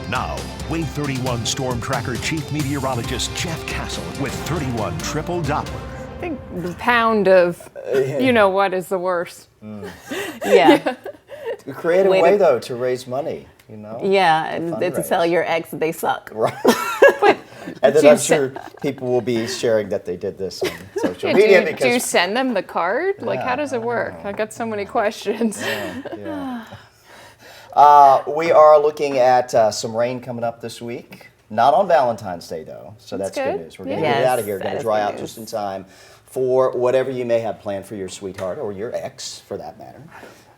Now, Wave 31 Storm Tracker Chief Meteorologist Jeff Castle with 31 Triple Doppler. I think the pound of, you know what, is the worst. Yeah. A creative way, though, to raise money, you know? Yeah, and to tell your ex that they suck. Right. And then I'm sure people will be sharing that they did this on social media. Do you send them the card? Like, how does it work? I got so many questions. We are looking at some rain coming up this week. Not on Valentine's Day, though, so that's good news. We're going to get it out of here. Going to dry out just in time for whatever you may have planned for your sweetheart or your ex, for that matter.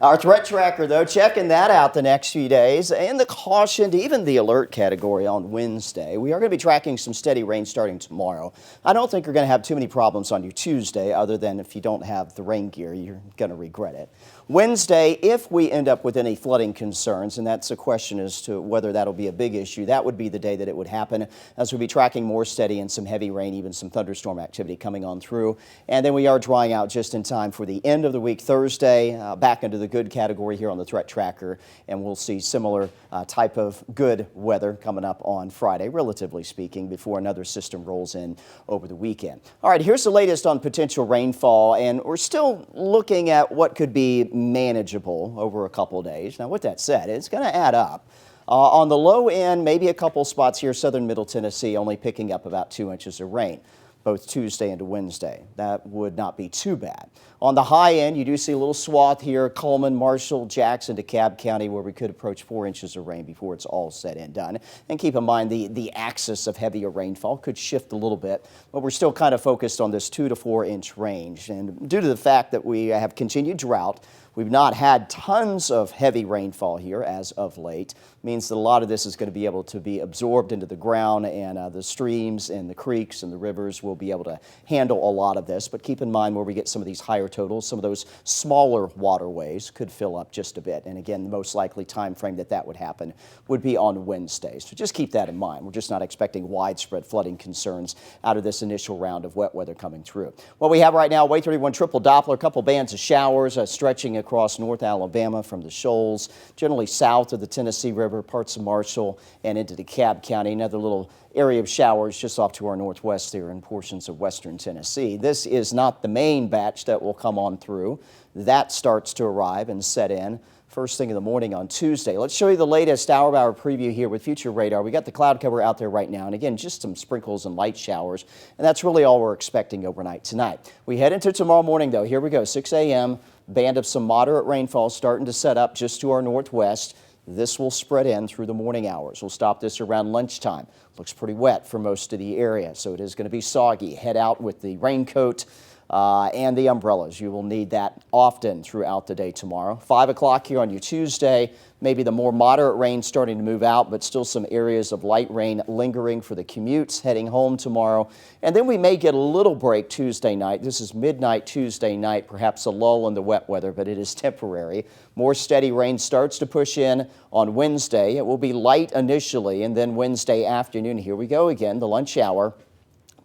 Our threat tracker, though, checking that out the next few days. And the caution to even the alert category on Wednesday. We are going to be tracking some steady rain starting tomorrow. I don't think you're going to have too many problems on your Tuesday, other than if you don't have the rain gear, you're going to regret it. Wednesday, if we end up with any flooding concerns, and that's a question as to whether that'll be a big issue, that would be the day that it would happen, as we'll be tracking more steady and some heavy rain, even some thunderstorm activity coming on through. And then we are drying out just in time for the end of the week, Thursday, back into the good category here on the threat tracker, and we'll see similar type of good weather coming up on Friday, relatively speaking, before another system rolls in over the weekend. All right, here's the latest on potential rainfall, and we're still looking at what could be manageable over a couple of days. Now, with that said, it's going to add up. On the low end, maybe a couple spots here, southern middle Tennessee, only picking up about 2 inches of rain, both Tuesday into Wednesday. That would not be too bad. On the high end, you do see a little swath here, Coleman, Marshall, Jackson, DeKalb County, where we could approach 4 inches of rain before it's all said and done. And keep in mind, the axis of heavier rainfall could shift a little bit, but we're still kind of focused on this 2 to 4 inch range. And due to the fact that we have continued drought, we've not had tons of heavy rainfall here as of late. Means that a lot of this is going to be able to be absorbed into the ground, and the streams and the creeks and the rivers will be able to handle a lot of this. But keep in mind, where we get some of these higher totals, some of those smaller waterways could fill up just a bit. And again, the most likely time frame that would happen would be on Wednesday. So just keep that in mind. We're just not expecting widespread flooding concerns out of this initial round of wet weather coming through. What we have right now, Wave 31 Triple Doppler, a couple bands of showers stretching across North Alabama from the shoals, generally south of the Tennessee River, parts of Marshall, and into DeKalb County. Another little area of showers just off to our northwest there in portions of western Tennessee. This is not the main batch that will come on through. That starts to arrive and set in first thing in the morning on Tuesday. Let's show you the latest hour-by-hour preview here with future radar. We got the cloud cover out there right now, and again, just some sprinkles and light showers, and that's really all we're expecting overnight tonight. We head into tomorrow morning, though. Here we go, 6 a.m., band of some moderate rainfall starting to set up just to our northwest. This will spread in through the morning hours. We'll stop this around lunchtime. Looks pretty wet for most of the area, so it is going to be soggy. Head out with the raincoat and the umbrellas. You will need that often throughout the day tomorrow. 5 o'clock here on your Tuesday, maybe the more moderate rain starting to move out, but still some areas of light rain lingering for the commutes heading home tomorrow. And then we may get a little break Tuesday night. This is midnight Tuesday night, perhaps a lull in the wet weather, but it is temporary. More steady rain starts to push in on Wednesday. It will be light initially, and then Wednesday afternoon, here we go again, the lunch hour,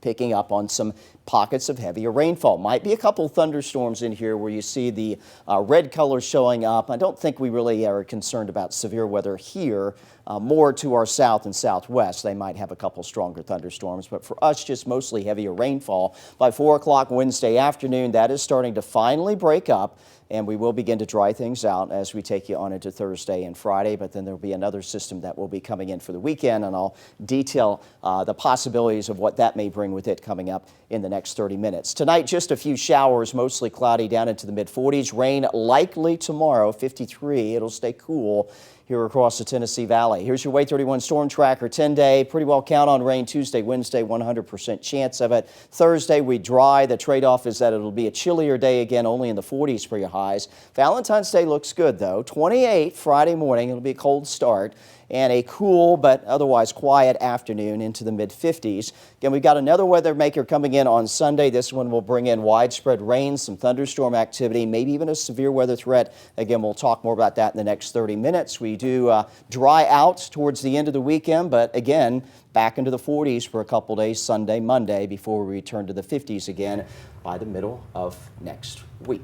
picking up on some pockets of heavier rainfall. Might be a couple thunderstorms in here where you see the red color showing up. I don't think we really are concerned about severe weather here. More to our south and southwest, they might have a couple stronger thunderstorms, but for us, just mostly heavier rainfall. By 4 o'clock Wednesday afternoon, that is starting to finally break up, and we will begin to dry things out as we take you on into Thursday and Friday, but then there will be another system that will be coming in for the weekend, and I'll detail the possibilities of what that may bring with it coming up in the next 30 minutes. Tonight, just a few showers, mostly cloudy down into the mid-40s. Rain likely tomorrow, 53. It'll stay cool here across the Tennessee Valley. Here's your Wave 31 Storm Tracker 10-day. Pretty well count on rain Tuesday, Wednesday, 100% chance of it. Thursday, we dry. The trade-off is that it'll be a chillier day again, only in the 40s for your highs. Valentine's Day looks good, though. 28 Friday morning. It'll be a cold start, and a cool but otherwise quiet afternoon into the mid-50s. Again, we've got another weather maker coming in on Sunday. This one will bring in widespread rain, some thunderstorm activity, maybe even a severe weather threat. Again, we'll talk more about that in the next 30 minutes. We do dry out towards the end of the weekend, but again, back into the 40s for a couple days, Sunday, Monday, before we return to the 50s again by the middle of next week.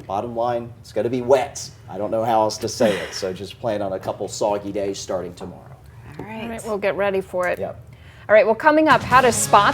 Bottom line, it's going to be wet. I don't know how else to say it, so just plan on a couple soggy days starting tomorrow. All right, we'll get ready for it. Yep. All right, well, coming up, how to spot the